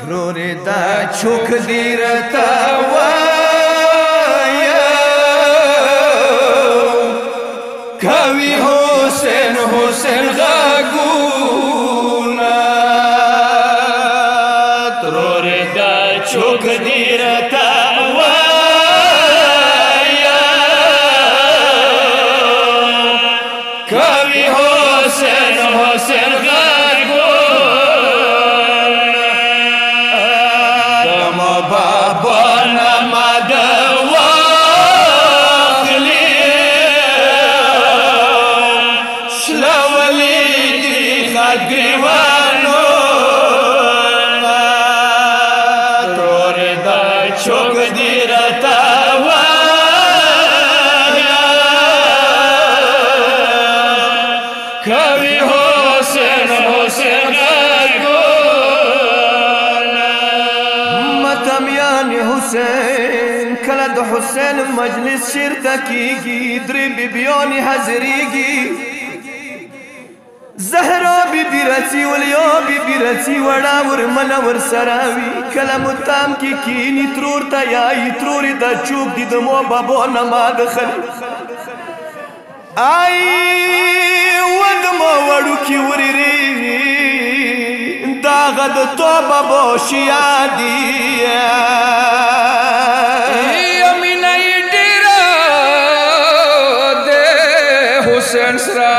رورې دا چوک دې راته وایه کوي حسین حسین غږونه رورې دا چوک دې راته وایه کوي حسین حسین چوک دی رتا وایا کوي حسین حسین غږونه متمیان حسین کله د حسین مجلس شرته کیږي درې بیبیانې حاضریږي زهرا بی بی رسی ولیا بی بی رسی وڑا ورمن ورسراوی کلم تام کی کینی ترور تا یای تروری دا چوک دی دمو بابو نما دخل آئی ودمو وڑو کی وری ری داغد تو بابو شیا دی امینای ڈیرا دے حسین سرا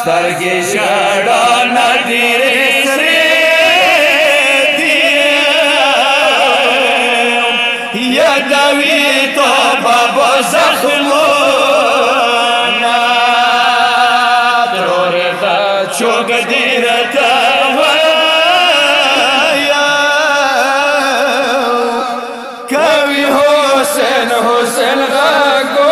سترګې ژړا نه ډېرې سرې دي یادوي توبه به زخمونه ترورې دا چوک دې راته وایه کوي حسین حسین غږونه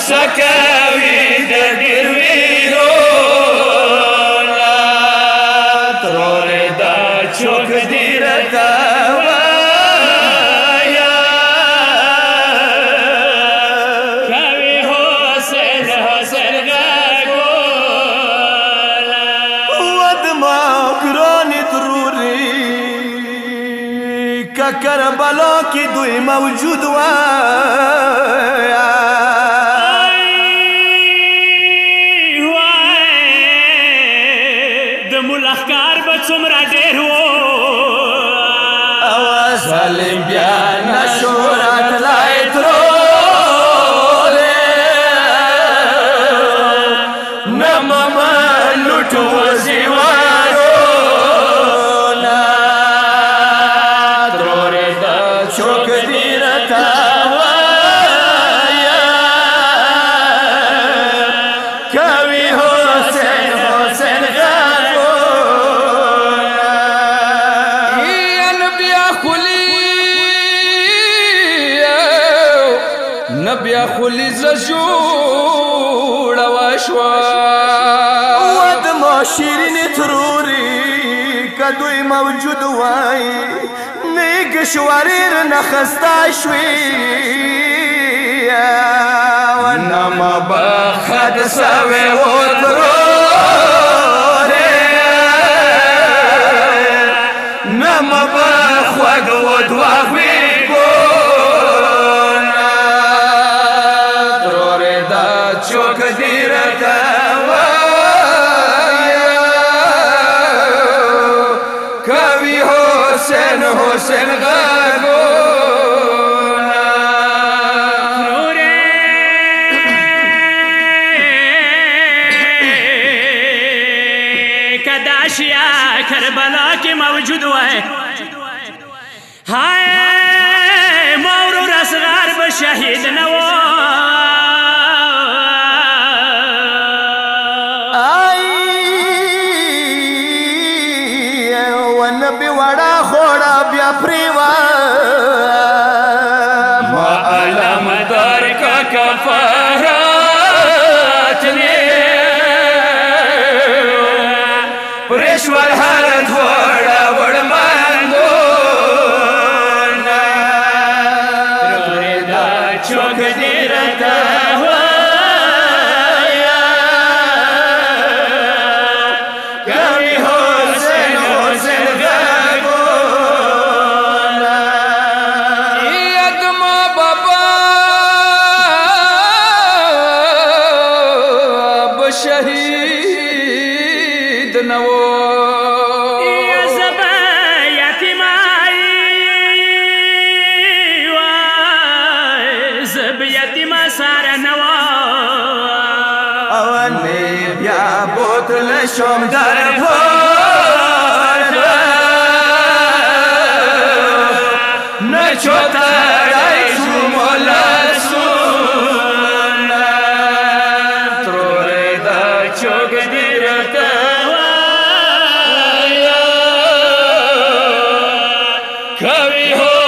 سکوي د ډېر ویرونه ترورې دا چوک دې راته وایه کوي حسین حسین غږونه ودما ګرانې ترورې که کربلا کې دوی موجود وایه څومره ډېر و ظالم بیا نشو راتلی ترورې نه ماما لوټ وزیوارونه ترورې دا چوک دې راته وایه کوي حسین حسین بیا خلی زجوړه وشوه ودما شیرینې ترورې که دوی موجود وای نیک شوریر نخسته شوې ونما به خد سوې و ترورې نما به خوږ و دواغوي چوک دې راته وایه کوي حسین حسین غږونه که دا شیا کربلا کې موجود وای هاي مورور اصغر به شهید نه و بیا پریوا ما علم در کا کفارات نے پرشور حالت وڑا وڑ ماندو دا چوک دی رتا شهید نو زب یتیمای زب یتیم سار نو اول می بیا بوتل شم در پار نچوتا رای شمولا چوک دی رتا کبھی ہو